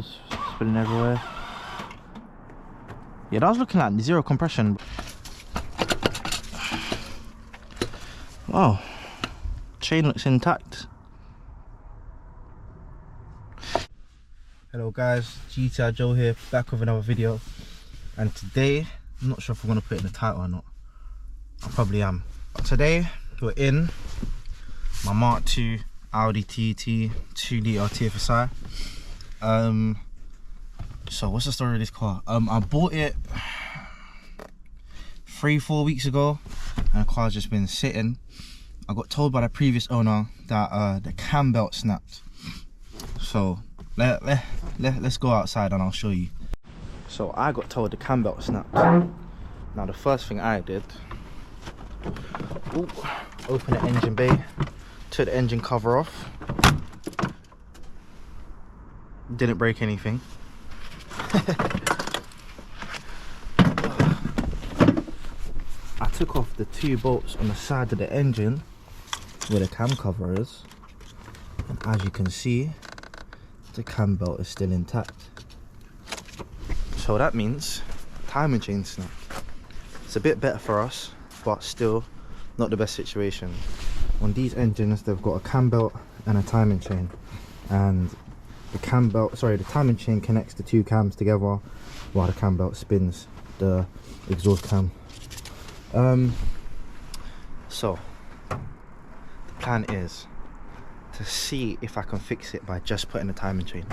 oils spilling everywhere. Yeah, that was looking like zero compression. Wow, chain looks intact. Hello guys, Gti-joel here, back with another video. And today, I'm not sure if I'm going to put it in the title or not. I probably am. But today, we're in my Mark II Audi TT 2-litre tfsi. So what's the story of this car? I bought it 3-4 weeks ago, and the car's just been sitting. I got told by the previous owner that the cam belt snapped. So let's go outside and I'll show you. So I got told the cam belt snapped. Now the first thing I did, open the engine bay, took the engine cover off. Didn't break anything. I took off the 2 bolts on the side of the engine where the cam cover is, and as you can see, the cam belt is still intact. So that means timing chain snapped. It's a bit better for us, but still not the best situation. On these engines, they've got a cam belt and a timing chain, and the timing chain connects the 2 cams together while the cam belt spins the exhaust cam. So the plan is to see if I can fix it by just putting the timing chain.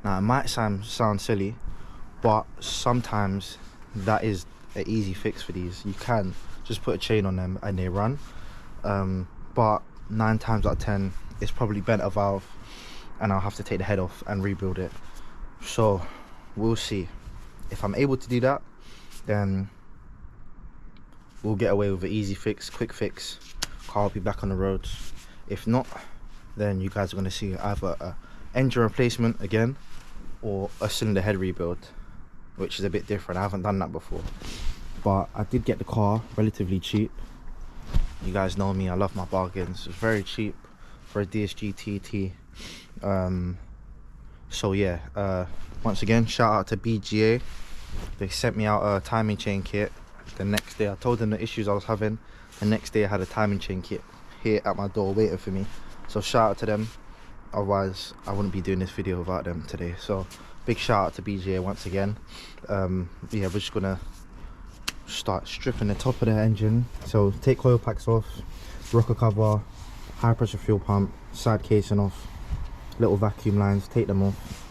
Now it might sound silly, but sometimes that is an easy fix for these. You can just put a chain on them and they run, but 9 times out of 10 it's probably bent a valve and I'll have to take the head off and rebuild it. So we'll see. If I'm able to do that, then we'll get away with an easy fix, quick fix. Car will be back on the roads. If not, then you guys are going to see either a engine replacement again or a cylinder head rebuild, which is a bit different. I haven't done that before, but I did get the car relatively cheap. You guys know me, I love my bargains. It's very cheap for a DSG TT. So yeah, once again, shout out to BGA. They sent me out a timing chain kit. The next day I told them the issues I was having. The next day I had a timing chain kit here at my door waiting for me. So shout out to them, otherwise I wouldn't be doing this video without them today. So big shout out to BGA once again. Yeah, we're just gonna start stripping the top of the engine. So take coil packs off, rocker cover, high pressure fuel pump, side casing off, little vacuum lines, take them off.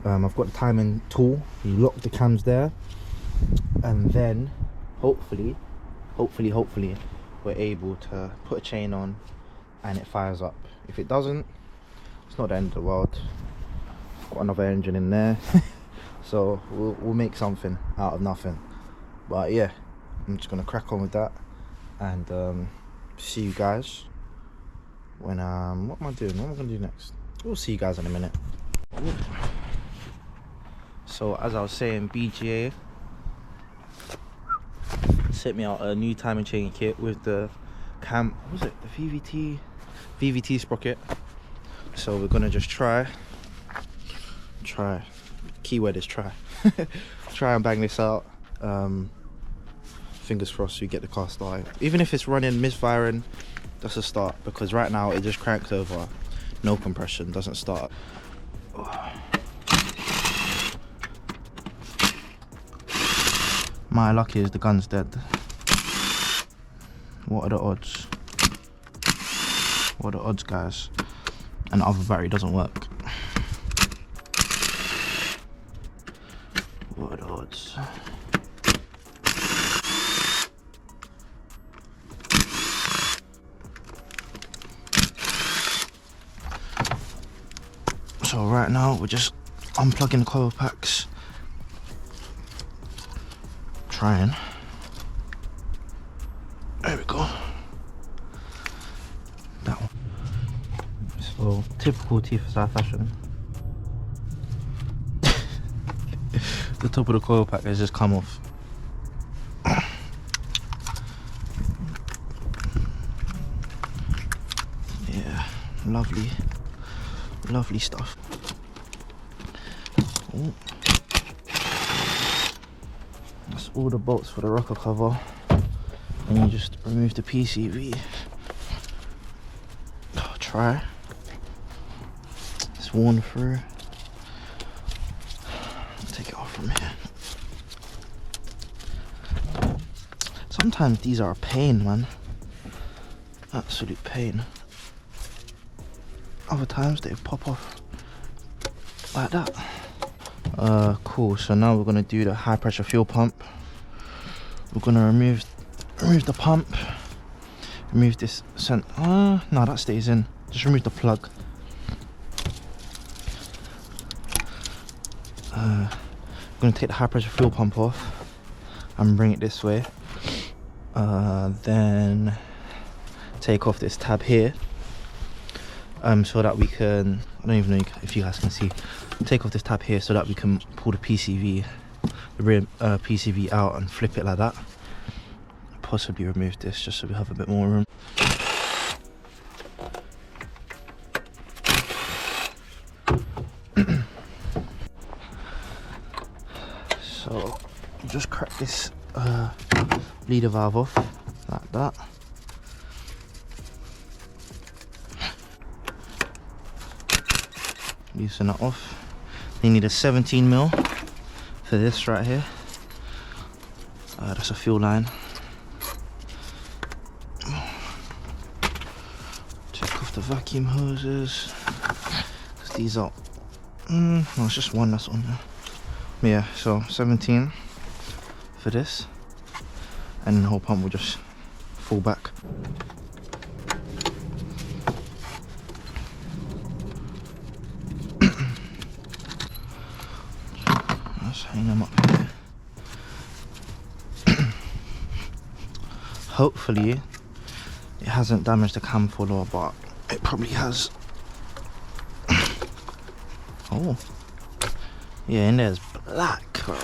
I've got the timing tool. You lock the cams there, and then hopefully we're able to put a chain on and it fires up. If it doesn't, it's not the end of the world. Got another engine in there. So we'll make something out of nothing. But yeah, I'm just gonna crack on with that and see you guys when what am I doing? What am I gonna do next? We'll see you guys in a minute. So as I was saying, BGA sent me out a new timing chain kit with the what was it, the VVT sprocket. So we're gonna just try, keyword is try and bang this out. Fingers crossed we get the car started. Even if it's running, misfiring, that's a start, because right now it just cranks over, no compression, doesn't start. My lucky is the gun's dead. What are the odds? What are the odds, guys? And the other battery doesn't work. What are the odds? So right now we're just unplugging the coil packs, trying. There we go. That one. So typical tfsi fashion. The top of the coil pack has just come off. Yeah, lovely stuff. Ooh. That's all the bolts for the rocker cover. And you just remove the PCV. Try. It's worn through. Take it off from here. Sometimes these are a pain, man. Absolute pain. Other times they pop off like that. Cool. So now we're gonna do the high pressure fuel pump. We're gonna remove the pump. Remove this no, that stays in. Just remove the plug. I'm gonna take the high pressure fuel pump off and bring it this way. Then take off this tab here, so that we can, I don't even know if you guys can see, take off this tab here so that we can pull the PCV, the rear PCV out and flip it like that. Possibly remove this just so we have a bit more room. So just crack this bleeder valve off like that. Loosen that off. You need a 17mm for this right here. That's a fuel line. Take off the vacuum hoses, because these are no, it's just one that's on there. Yeah, so 17 for this, and the whole pump will just fall back. Let's hang them up here. Hopefully it hasn't damaged the cam follower, but it probably has. Oh yeah, in there's black, bro.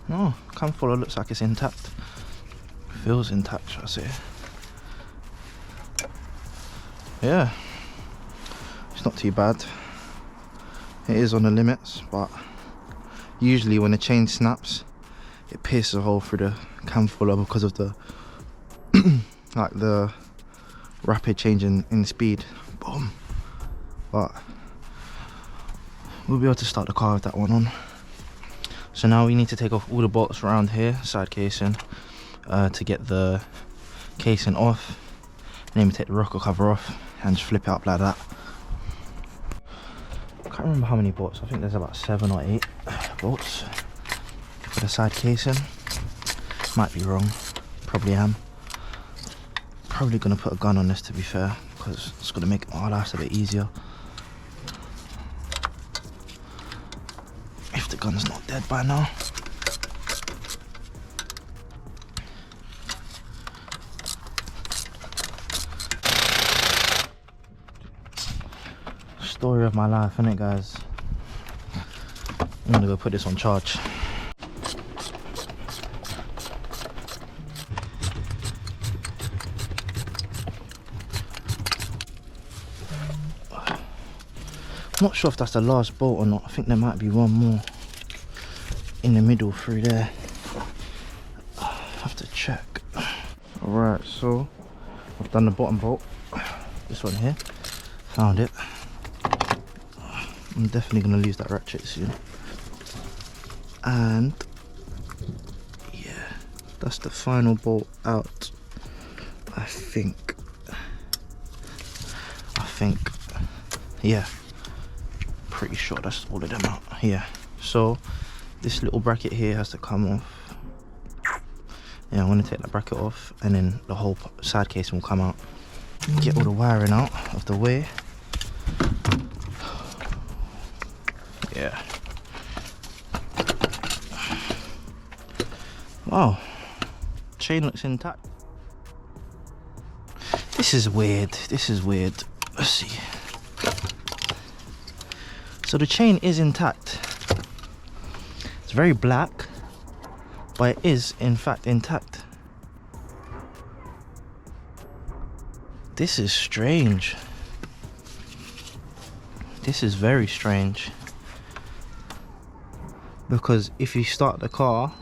No, cam follower looks like it's intact. Feels intact, should I say. Yeah, it's not too bad. It is on the limits, but usually when the chain snaps, it pierces a hole through the cam follower because of the like the rapid change in speed. Boom. But we'll be able to start the car with that one on. So now we need to take off all the bolts around here, side casing, to get the casing off, and then we take the rocker cover off and just flip it up like that. I can't remember how many bolts. I think there's about 7 or 8 bolts for the side casing. Might be wrong, probably am. Probably gonna put a gun on this, to be fair, because it's gonna make our lives a bit easier. If the gun's not dead by now. Story of my life, innit, guys? I'm gonna go put this on charge. I'm not sure if that's the last bolt or not. I think there might be one more in the middle through there. I have to check. Alright, so I've done the bottom bolt. This one here. Found it. I'm definitely going to lose that ratchet soon. And yeah, that's the final bolt out. I think, yeah, pretty sure that's all of them out. Yeah, so this little bracket here has to come off. Yeah, I'm going to take that bracket off, and then the whole side casing will come out. Get all the wiring out of the way. Yeah. Wow, chain looks intact. This is weird. Let's see. So the chain is intact. It's very black, but it is in fact intact. This is strange. This is very strange, because if you start the car,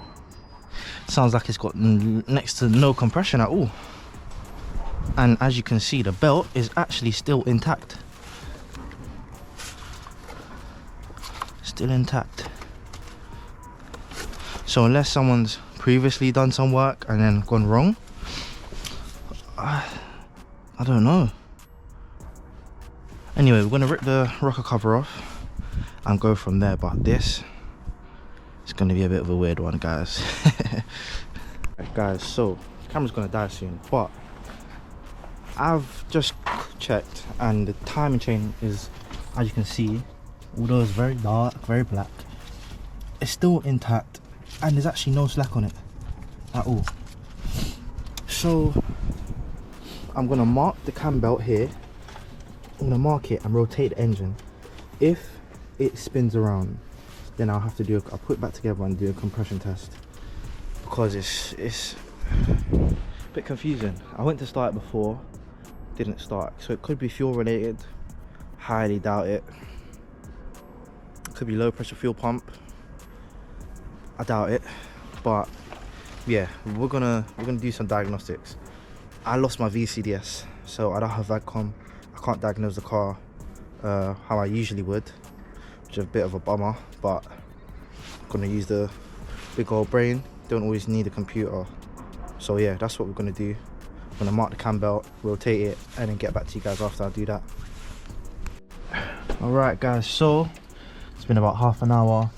it sounds like it's got next to no compression at all. And as you can see, the belt is actually still intact. Still intact. So unless someone's previously done some work and then gone wrong, I don't know. Anyway, we're gonna rip the rocker cover off and go from there, but this is gonna be a bit of a weird one, guys. Right, guys, so the camera's gonna die soon, but I've just checked and the timing chain is, as you can see, although it's very dark, very black, it's still intact and there's actually no slack on it at all. So I'm gonna mark the cam belt here. I'm gonna mark it and rotate the engine. If it spins around, then I'll have to do I'll put it back together and do a compression test, because it's a bit confusing. I went to start it before, didn't start, so it could be fuel related. Highly doubt it. Could be low pressure fuel pump. I doubt it, but yeah, we're gonna do some diagnostics. I lost my VCDS, so I don't have VADCOM. I can't diagnose the car how I usually would, which is a bit of a bummer, but I'm gonna use the big old brain. Don't always need a computer. So yeah, that's what we're gonna do. I'm gonna mark the cam belt, rotate it, and then get back to you guys after I do that. Alright guys, so it's been about half an hour.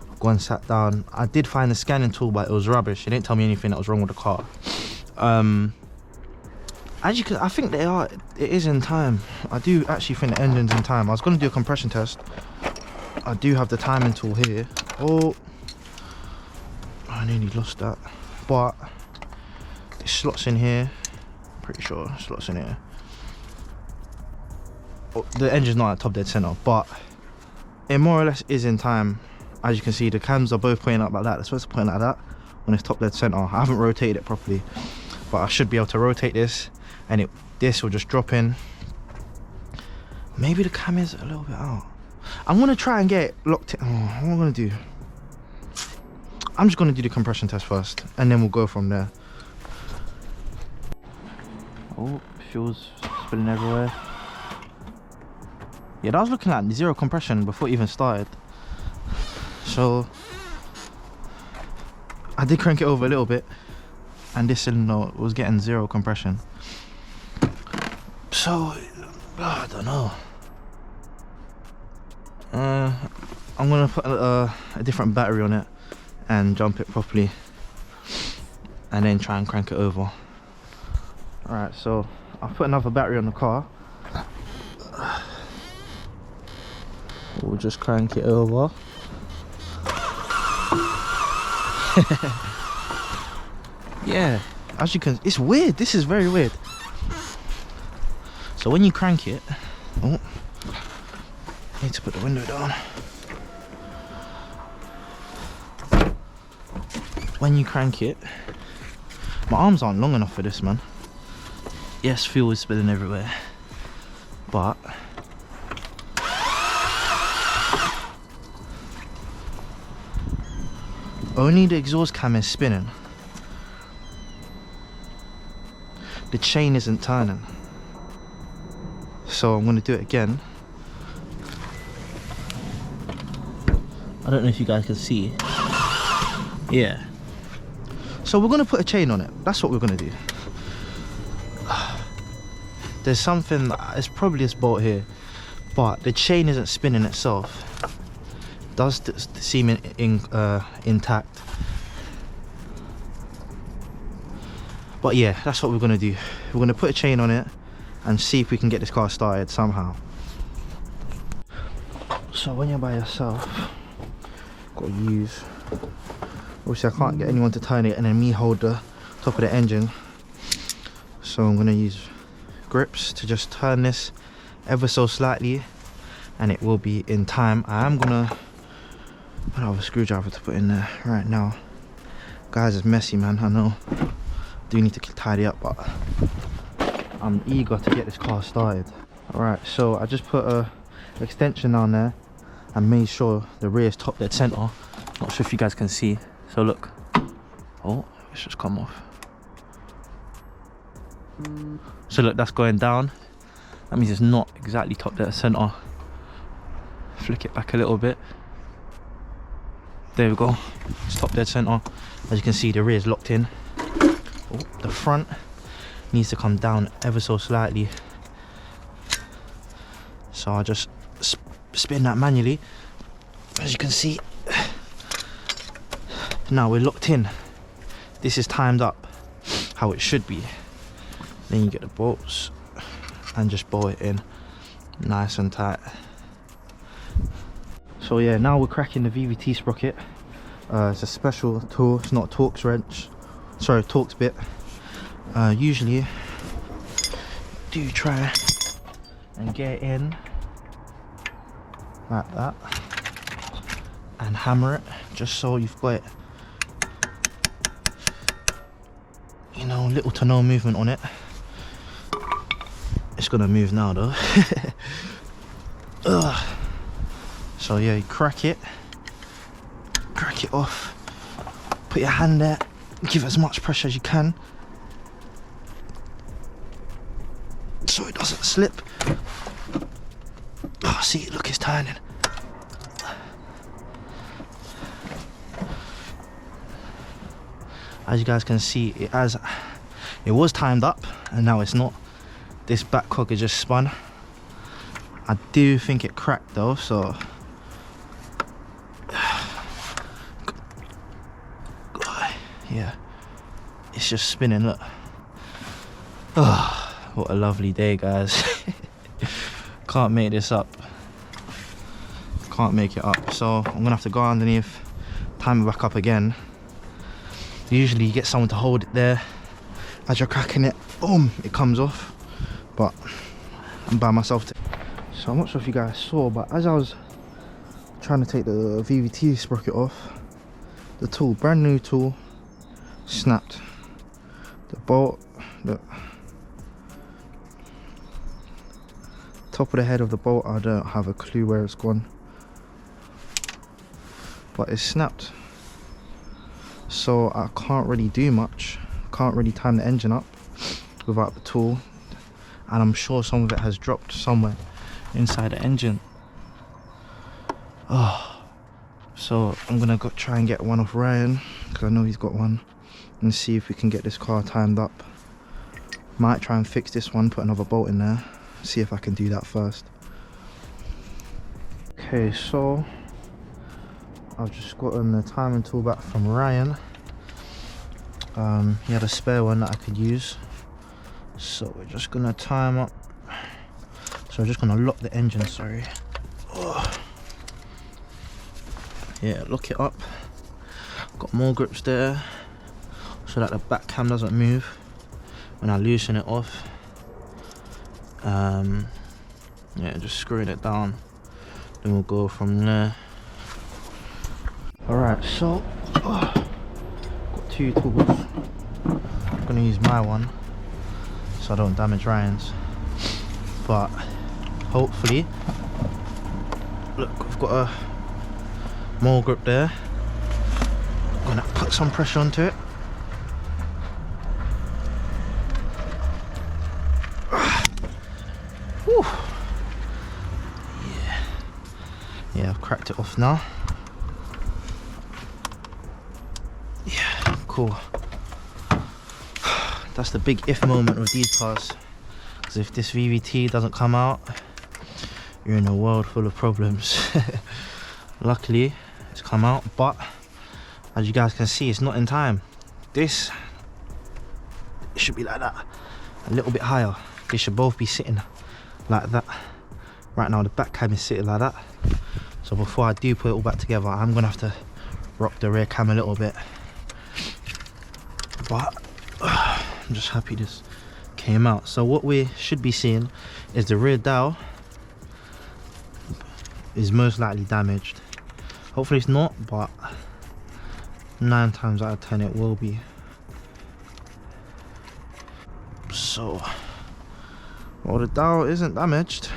I've gone and sat down. I did find the scanning tool, but it was rubbish. It didn't tell me anything that was wrong with the car. As you can, I think it is in time. I do actually think the engine's in time. I was gonna do a compression test. I do have the timing tool here. Oh, I nearly lost that. But it slots in here. Pretty sure it slots in here. Oh, the engine's not at top dead center, but it more or less is in time. As you can see, the cams are both pointing up like that. They're supposed to point like that when it's top dead center. I haven't rotated it properly, but I should be able to rotate this, and this will just drop in. Maybe the cam is a little bit out. I'm gonna try and get it locked in. Oh, what am I gonna do? I'm just gonna do the compression test first, and then we'll go from there. Oh, fuel's spilling everywhere. Yeah, that was looking like zero compression before it even started. So I did crank it over a little bit, and this cylinder was getting zero compression. So I don't know. I'm gonna put a different battery on it and jump it properly, and then try and crank it over. Alright, so I'll put another battery on the car. We'll just crank it over. Yeah, as you can, it's weird. This is very weird. So when you crank it, oh, I need to put the window down. When you crank it, my arms aren't long enough for this, man. Yes, fuel is spilling everywhere, but only the exhaust cam is spinning. The chain isn't turning. So I'm going to do it again. I don't know if you guys can see. Yeah. So we're going to put a chain on it. That's what we're going to do. There's something, it's probably this bolt here, but the chain isn't spinning itself. It does seem intact. But yeah, that's what we're going to do. We're going to put a chain on it and see if we can get this car started somehow. So when you're by yourself, got to use, obviously I can't get anyone to turn it and then me hold the top of the engine, so I'm going to use grips to just turn this ever so slightly, and it will be in time. I am going to, I don't have a screwdriver to put in there right now. Guys, it's messy, man, I know. Do need to tidy up, but I'm eager to get this car started. Alright, so I just put a extension down there and made sure the rear is top dead center. Not sure if you guys can see. So look. Oh, it's just come off. So look, that's going down. That means it's not exactly top dead center. Flick it back a little bit. There we go. It's top dead center. As you can see, the rear is locked in. Oh, the front needs to come down ever so slightly. So I'll just spin that manually. As you can see, now we're locked in. This is timed up how it should be. Then you get the bolts and just bolt it in nice and tight. So yeah, now we're cracking the VVT sprocket. It's a special tool. It's not a Torx wrench, sorry, Torx bit. Usually do try and get it in like that and hammer it, just so you've got it, you know, little to no movement on it. It's gonna move now though. So yeah, you crack it off, put your hand there, give as much pressure as you can so it doesn't slip. Oh, see, look, it's turning. As you guys can see, it was timed up and now it's not. This back cog is just spun. I do think it cracked though, so yeah, it's just spinning, look. Oh, what a lovely day, guys. Can't make this up. Can't make it up. So I'm gonna have to go underneath, time it back up again. Usually you get someone to hold it there. As you're cracking it, boom, it comes off. But I'm by myself. So I'm not sure if you guys saw, but as I was trying to take the VVT sprocket off, the tool, brand new tool, snapped. The bolt, the top of the head of the bolt, I don't have a clue where it's gone, but it's snapped. So I can't really do much, can't really time the engine up without the tool, and I'm sure some of it has dropped somewhere inside the engine. Oh, so I'm gonna go try and get one off Ryan, because I know he's got one, and see if we can get this car timed up. Might try and fix this one, put another bolt in there, see if I can do that first. Okay, so I've just gotten the timing tool back from Ryan. He had a spare one that I could use, so we're just gonna time up. So we're just gonna lock the engine, sorry. Oh. Yeah, lock it up. Got more grips there so that the back cam doesn't move when I loosen it off. Yeah, just screwing it down, then we'll go from there. Alright, so got two tools. I'm gonna use my one so I don't damage Ryan's, but hopefully, look, we've got a more grip there. I'm gonna put some pressure onto it. Whew. Yeah, I've cracked it off now. Yeah, cool. That's the big if moment with these cars, because if this VVT doesn't come out, you're in a world full of problems. Luckily it's come out, but as you guys can see, it's not in time. This, it should be like that, a little bit higher. They should both be sitting like that. Right now the back cam is sitting like that, so before I do put it all back together, I'm gonna have to rock the rear cam a little bit. But I'm just happy this came out. So what we should be seeing is the rear dial is most likely damaged. Hopefully it's not, but 9 times out of 10 it will be. So, well, the dial isn't damaged.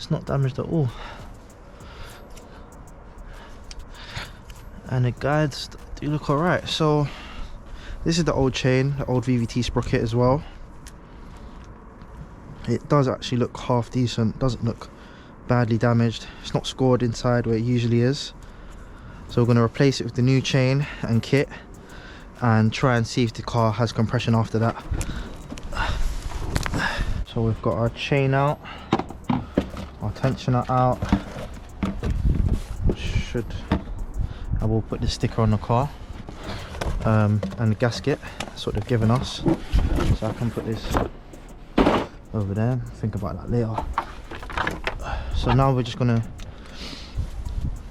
It's not damaged at all. And the guides do look alright. So this is the old chain, the old VVT sprocket as well. It does actually look half decent, doesn't look badly damaged. It's not scored inside where it usually is. So we're going to replace it with the new chain and kit and try and see if the car has compression after that. So we've got our chain out, our tensioner out. I will put the sticker on the car and the gasket. That's what they've given us. So I can put this over there, think about that later. So now we're just gonna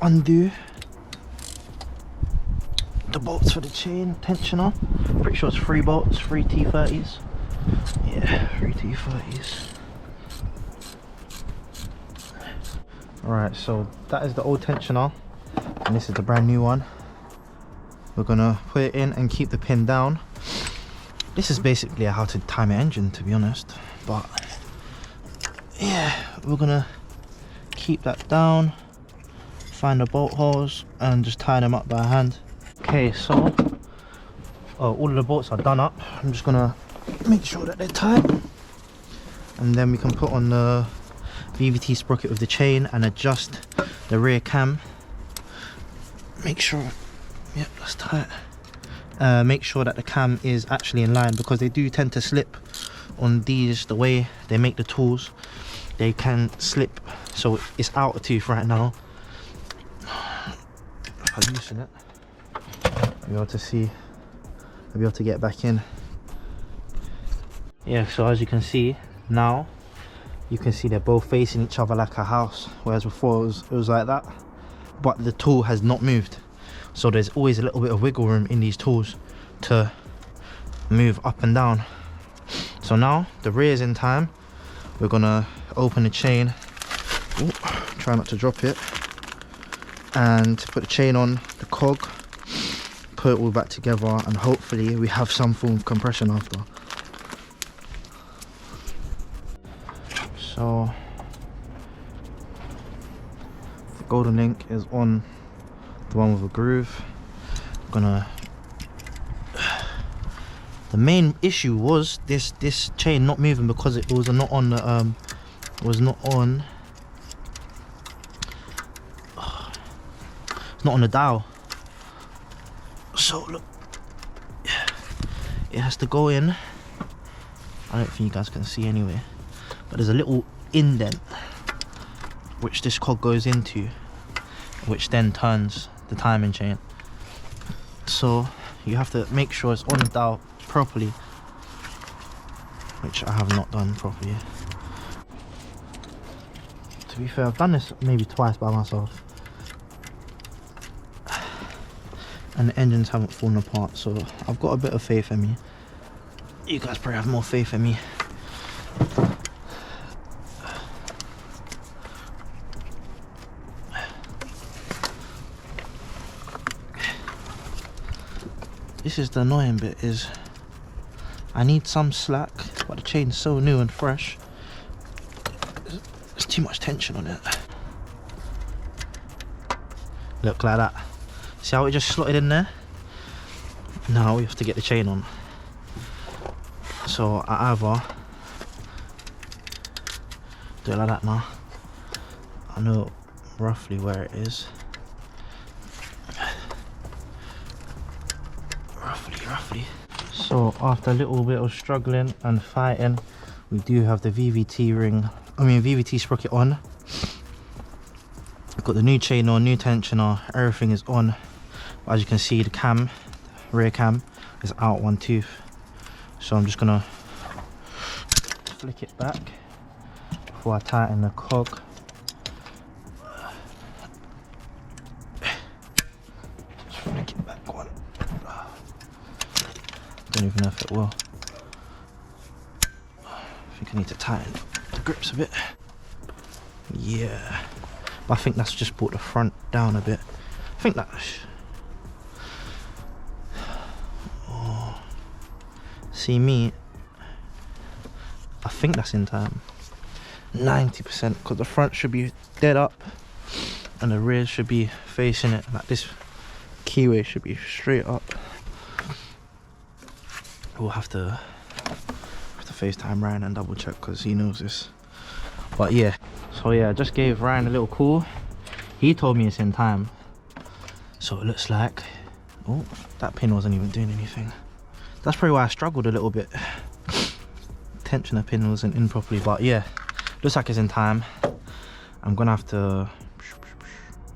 undo the bolts for the chain tensioner. Pretty sure it's 3 bolts, 3 T30s. Yeah, 3 T30s. Alright, so that is the old tensioner and this is the brand new one. We're gonna put it in and keep the pin down. This is basically how to time an engine, to be honest, but yeah, we're gonna keep that down, find the bolt holes and just tie them up by hand. Okay, so all of the bolts are done up. I'm just gonna make sure that they're tight and then we can put on the VVT sprocket with the chain and adjust the rear cam. Make sure, yep, that's tight. Make sure that the cam is actually in line because they do tend to slip on these. The way they make the tools, they can slip, so it's out of tooth right now. If I loosen it, I'll be able to see, I'll be able to get back in. Yeah, so as you can see now, you can see they're both facing each other like a house, whereas before it was like that, but the tool has not moved. So there's always a little bit of wiggle room in these tools to move up and down. So now the rear is in time. We're gonna open the chain. Ooh, try not to drop it. And put the chain on the cog, put it all back together, and hopefully we have some form of compression after. So the golden link is on the one with a groove. The main issue was this chain not moving because it was not on the it's not on the dial. So look, it has to go in. I don't think you guys can see anyway, but there's a little indent which this cog goes into, which then turns the timing chain. So you have to make sure it's on the dial properly, which I have not done properly. To be fair, I've done this maybe twice by myself and the engines haven't fallen apart, so I've got a bit of faith in me. You guys probably have more faith in me. This is the annoying bit, is I need some slack, but the chain's so new and fresh. There's too much tension on it. Look, like that. See how it just slotted in there? Now we have to get the chain on. So I either do it like that now. I know roughly where it is. Roughly. So after a little bit of struggling and fighting, we do have the VVT sprocket on. Got the new chain on, new tensioner, everything is on. As you can see, the cam, rear cam, is out one tooth. So I'm just gonna flick it back before I tighten the cog. Just flick it back one. Don't even know if it will. I think I need to tighten the grips a bit. Yeah, but I think that's just brought the front down a bit. I think that. Oh. See me. I think that's in time. 90%, because the front should be dead up and the rear should be facing it. Like this keyway should be straight up. We'll have to FaceTime Ryan and double check because he knows this. But yeah, so yeah, I just gave Ryan a little call. He told me it's in time. So it looks like, oh, that pin wasn't even doing anything. That's probably why I struggled a little bit. Tensioner pin wasn't in properly, but yeah, looks like it's in time. I'm gonna have to,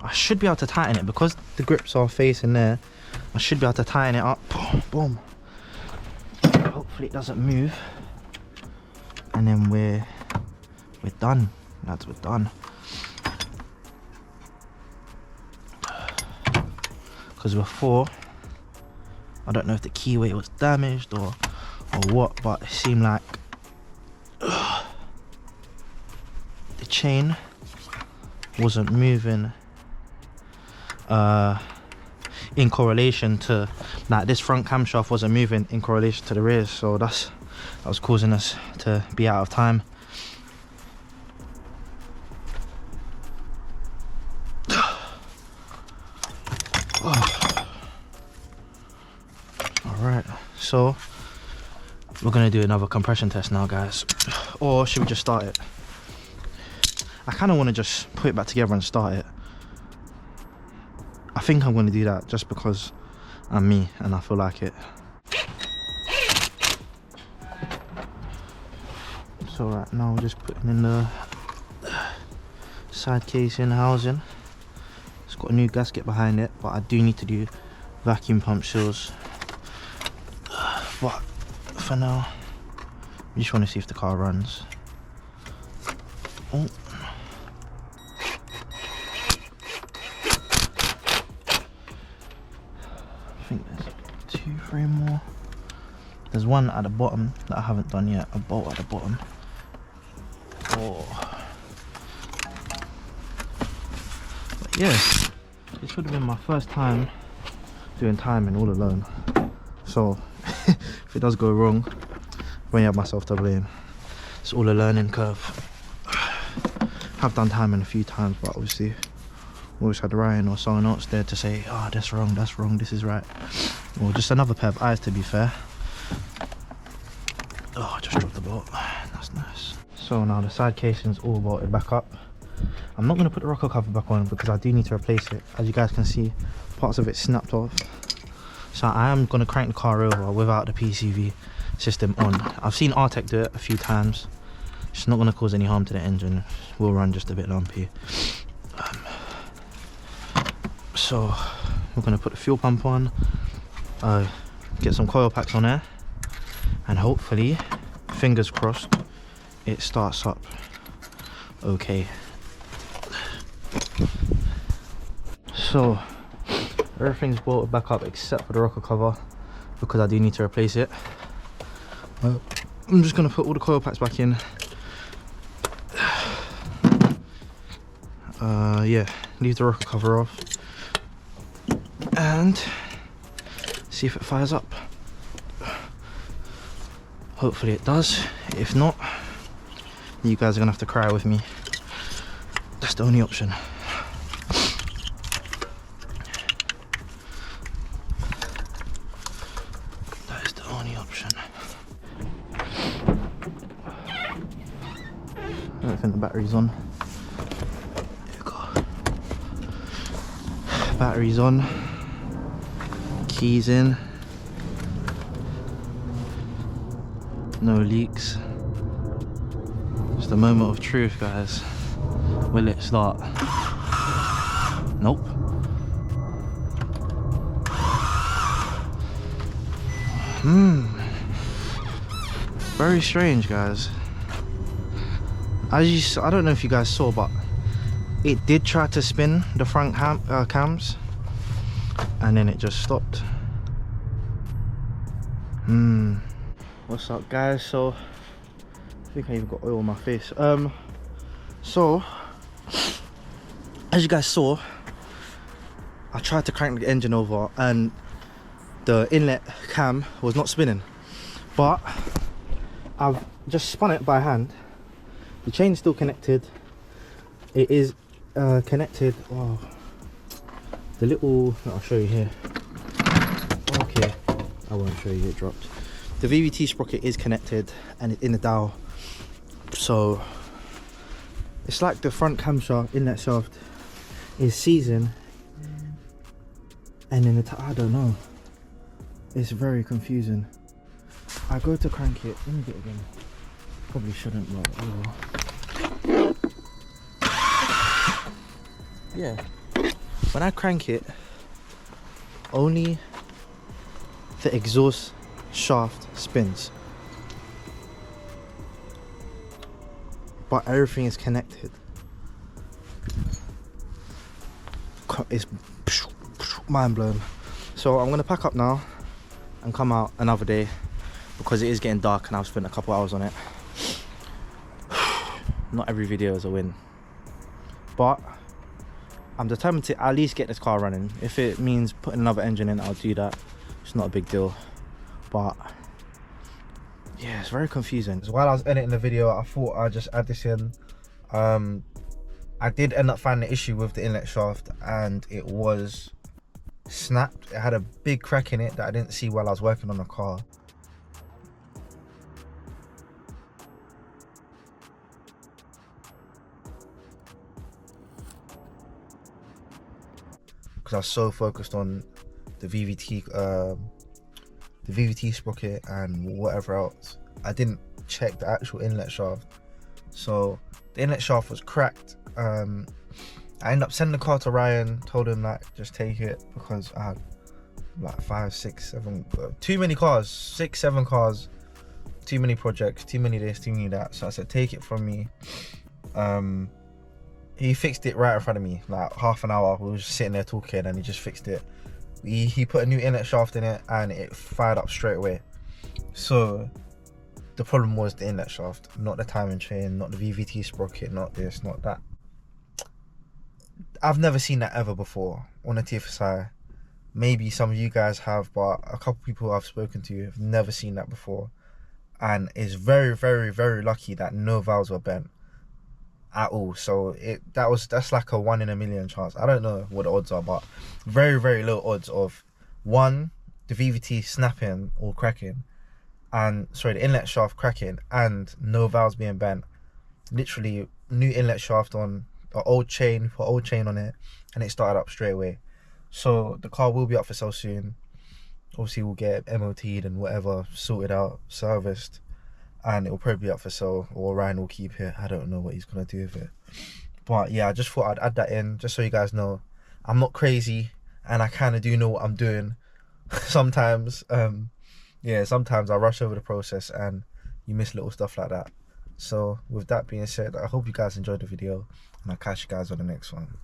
I should be able to tighten it because the grips are facing there. I should be able to tighten it up. Boom. Hopefully it doesn't move. And then we're done, lads, we're done. Because before, I don't know if the keyway was damaged or what, but it seemed like the chain wasn't moving in correlation to, like, this front camshaft wasn't moving in correlation to the rear, so that was causing us to be out of time. Alright, so we're gonna do another compression test now, guys. Or should we just start it? I kind of want to just put it back together and start it. I think I'm going to do that just because I'm me and I feel like it. So right now we're just putting in the side casing housing. It's got a new gasket behind it, but I do need to do vacuum pump seals. But for now, we just want to see if the car runs. Oh. I think there's 2, 3 more. There's one at the bottom that I haven't done yet, a bolt at the bottom. Oh. But yes, this would have been my first time doing timing all alone. So if it does go wrong, I only have myself to blame. It's all a learning curve. I've done timing a few times, but obviously always had Ryan or someone else there to say, oh, that's wrong, this is right. Or just another pair of eyes, to be fair. Oh, I just dropped the bolt. That's nice. So now the side casing's all bolted back up. I'm not going to put the rocker cover back on because I do need to replace it. As you guys can see, parts of it snapped off. So I am going to crank the car over without the PCV system on. I've seen Artec do it a few times. It's not going to cause any harm to the engine. It will run just a bit lumpy. So we're going to put the fuel pump on, get some coil packs on there, and hopefully, fingers crossed, it starts up okay. So everything's bolted back up except for the rocker cover because I do need to replace it. I'm just going to put all the coil packs back in. Yeah, leave the rocker cover off and see if it fires up. Hopefully it does. If not, you guys are gonna have to cry with me. That's the only option. That is the only option. I don't think the battery's on. Battery's on, keys in, no leaks. Just a moment of truth, guys. Will it start? Nope. Very strange, guys. I don't know if you guys saw, but it did try to spin the front cams and then it just stopped. What's up, guys? So I think I even got oil on my face. So as you guys saw, I tried to crank the engine over and the inlet cam was not spinning, but I've just spun it by hand The chain's still connected. It is connected. Oh, the little, I'll show you here. Okay, I won't show you, it dropped. The VVT sprocket is connected and it's in the dowel. So it's like the front camshaft, inlet shaft is seizing, and then I don't know. It's very confusing. I go to crank it. Let me get it again. Probably shouldn't, but oh well. Yeah. When I crank it, only the exhaust shaft spins, but everything is connected. It's mind blown. So I'm gonna pack up now and come out another day because it is getting dark and I've spent a couple hours on it. Not every video is a win, but I'm determined to at least get this car running. If it means putting another engine in, I'll do that. It's not a big deal, but yeah, it's very confusing. So while I was editing the video, I thought I'd just add this in. I did end up finding an issue with the inlet shaft and it was snapped. It had a big crack in it that I didn't see while I was working on the car. Because I was so focused on the VVT sprocket and whatever else, I didn't check the actual inlet shaft. So the inlet shaft was cracked. I ended up sending the car to Ryan, told him like just take it because I had like 5, 6, 7, too many cars, 6, 7 cars, too many projects, too many this, too many that. So I said take it from me. He fixed it right in front of me, like half an hour. We were just sitting there talking and he just fixed it. He put a new inlet shaft in it and it fired up straight away. So the problem was the inlet shaft, not the timing chain, not the VVT sprocket, not this, not that. I've never seen that ever before on a TFSI. Maybe some of you guys have, but a couple people I've spoken to have never seen that before. And it's very, very, very lucky that no valves were bent at all. So that's like a 1 in a million chance. I don't know what the odds are, but very, very low odds of one, the VVT snapping or cracking, and sorry, the inlet shaft cracking and no valves being bent. Literally new inlet shaft on an old chain, put old chain on it, and it started up straight away. So the car will be up for sale soon. Obviously we'll get MOT'd and whatever sorted out, serviced, and it will probably be up for sale, or Ryan will keep it. I don't know what he's gonna do with it, but yeah, I just thought I'd add that in just so you guys know I'm not crazy and I kind of do know what I'm doing. Sometimes yeah, sometimes I rush over the process and you miss little stuff like that. So with that being said, I hope you guys enjoyed the video and I'll catch you guys on the next one.